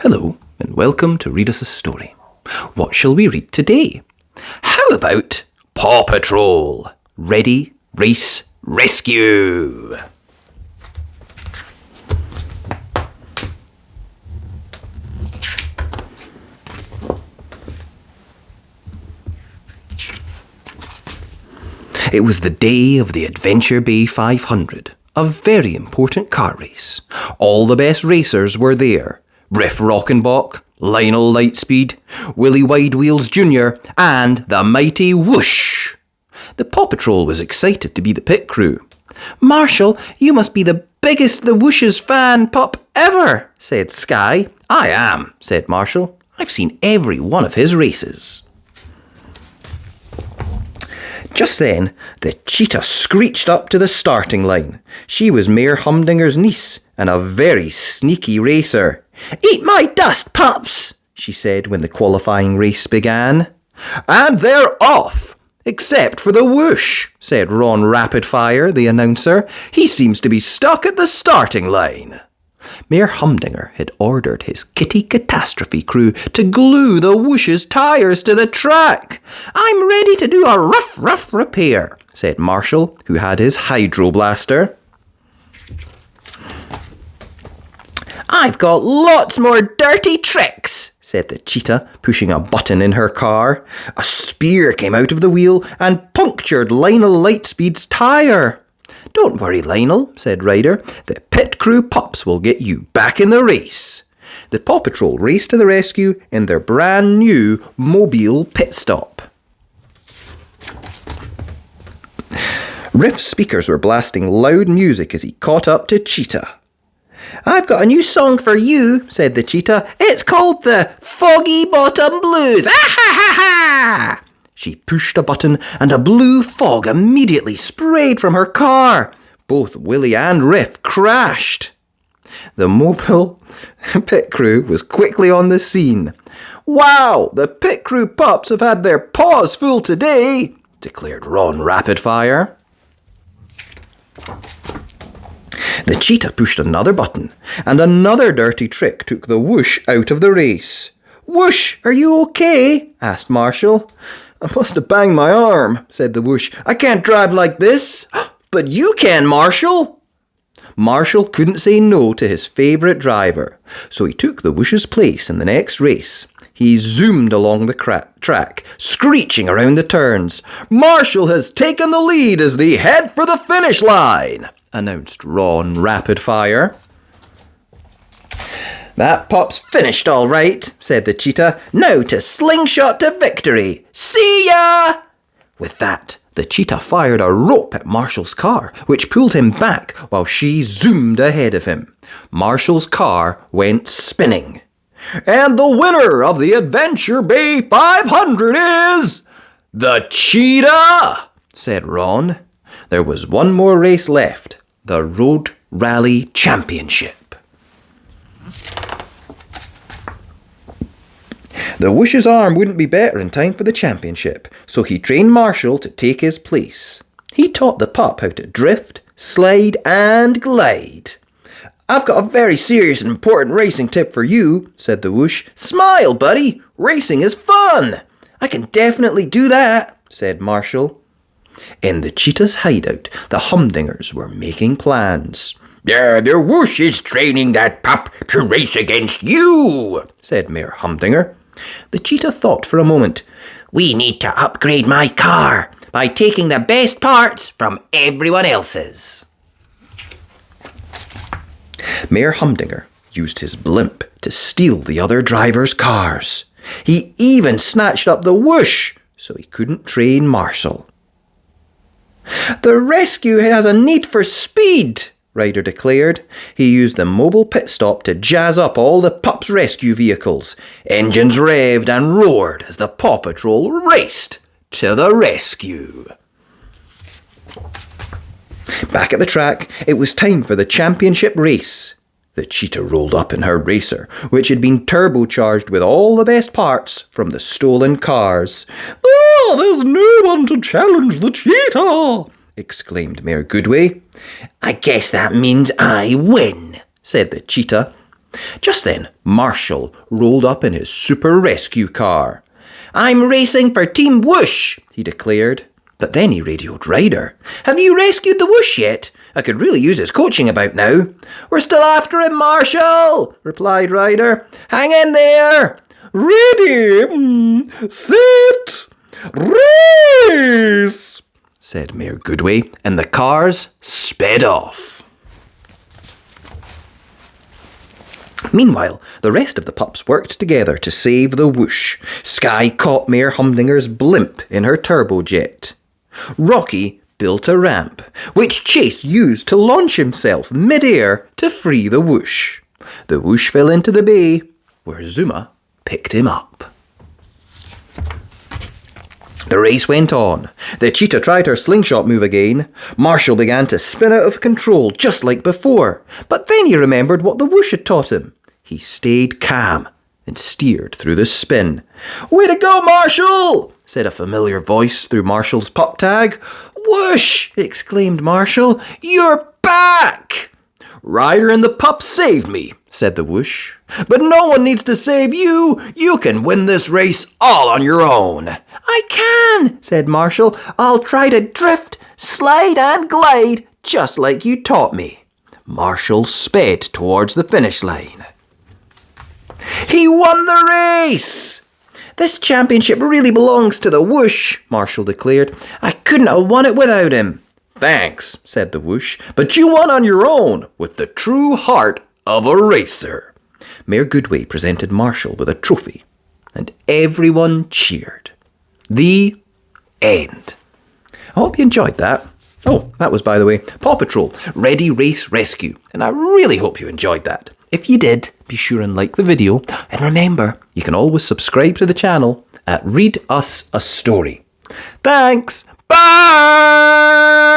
Hello and welcome to Read Us a Story. What shall we read today? How about Paw Patrol? Ready, race, rescue! It was the day of the Adventure Bay 500, a very important car race. All the best racers were there. Riff Rockenbach, Lionel Lightspeed, Willie Widewheels Jr. and the mighty Whoosh. The Paw Patrol was excited to be the pit crew. "Marshall, you must be the biggest The Whoosh's fan pup ever," said Skye. "I am," said Marshall. "I've seen every one of his races." Just then, the Cheetah screeched up to the starting line. She was Mayor Humdinger's niece and a very sneaky racer. "Eat my dust, pups," she said when the qualifying race began. "And they're off, except for the Whoosh," said Ron Rapidfire, the announcer. "He seems to be stuck at the starting line." Mayor Humdinger had ordered his Kitty Catastrophe crew to glue the Whoosh's tyres to the track. "I'm ready to do a rough repair," said Marshall, who had his hydro blaster. "I've got lots more dirty tricks," said the Cheetah, pushing a button in her car. A spear came out of the wheel and punctured Lionel Lightspeed's tyre. "Don't worry, Lionel," said Ryder. "The pit crew pups will get you back in the race." The Paw Patrol raced to the rescue in their brand new mobile pit stop. Riff's speakers were blasting loud music as he caught up to Cheetah. "I've got a new song for you," said the Cheetah. "It's called the Foggy Bottom Blues. Ah ha ha ha!" She pushed a button and a blue fog immediately sprayed from her car. Both Willie and Riff crashed. The mobile pit crew was quickly on the scene. "Wow, the pit crew pups have had their paws full today," declared Ron Rapidfire. The Cheetah pushed another button, and another dirty trick took the Whoosh out of the race. "Whoosh, are you okay?" asked Marshall. "I must have banged my arm," said the Whoosh. "I can't drive like this." "But you can, Marshall." Marshall couldn't say no to his favourite driver, so he took the Whoosh's place in the next race. He zoomed along the track, screeching around the turns. "Marshall has taken the lead as they head for the finish line," announced Ron Rapidfire. "That pup's finished all right," said the Cheetah. "Now to slingshot to victory. See ya!" With that, the Cheetah fired a rope at Marshall's car, which pulled him back while she zoomed ahead of him. Marshall's car went spinning. "And the winner of the Adventure Bay 500 is the Cheetah," said Ron. There was one more race left, the Road Rally Championship. The Whoosh's arm wouldn't be better in time for the championship, so he trained Marshall to take his place. He taught the pup how to drift, slide and glide. "I've got a very serious and important racing tip for you," said the Whoosh. "Smile, buddy. Racing is fun." "I can definitely do that," said Marshall. In the Cheetah's hideout, the Humdingers were making plans. "The Whoosh is training that pup to race against you," said Mayor Humdinger. The Cheetah thought for a moment. "We need to upgrade my car by taking the best parts from everyone else's." Mayor Humdinger used his blimp to steal the other drivers' cars. He even snatched up the Whoosh so he couldn't train Marshall. "The rescue has a need for speed," Ryder declared. He used the mobile pit stop to jazz up all the pups' rescue vehicles. Engines revved and roared as the Paw Patrol raced to the rescue. Back at the track, it was time for the championship race. The Cheetah rolled up in her racer, which had been turbocharged with all the best parts from the stolen cars. "Oh, there's no one to challenge the Cheetah!" exclaimed Mayor Goodway. "I guess that means I win," said the Cheetah. Just then, Marshall rolled up in his super rescue car. "I'm racing for Team Whoosh," he declared. But then he radioed Ryder. "Have you rescued the Whoosh yet? I could really use his coaching about now." "We're still after him, Marshall," replied Ryder. "Hang in there." "Ready, set, race," said Mayor Goodway, and the cars sped off. Meanwhile, the rest of the pups worked together to save the Whoosh. Skye caught Mayor Humdinger's blimp in her turbojet. Rocky built a ramp, which Chase used to launch himself mid-air to free the Whoosh. The Whoosh fell into the bay, where Zuma picked him up. The race went on. The cheetah tried her slingshot move again. Marshall began to spin out of control, just like before. But then he remembered what the Whoosh had taught him. He stayed calm and steered through the spin. "Way to go, Marshall!" said a familiar voice through Marshall's pup tag. "Whoosh!" exclaimed Marshall. "You're back!" "Ryder and the pups saved me," said the Whoosh. "But no one needs to save you. You can win this race all on your own." "I can," said Marshall. "I'll try to drift, slide and glide, just like you taught me." Marshall sped towards the finish line. He won the race! "This championship really belongs to the Whoosh," Marshall declared. "I couldn't have won it without him." "Thanks," said the Whoosh, "but you won on your own with the true heart of a racer." Mayor Goodway presented Marshall with a trophy, and everyone cheered. The end. I hope you enjoyed that. Oh, that was, by the way, PAW Patrol, Ready Race Rescue, and I really hope you enjoyed that. If you did, be sure and like the video, and remember, you can always subscribe to the channel at Read Us a Story. Thanks! Bye!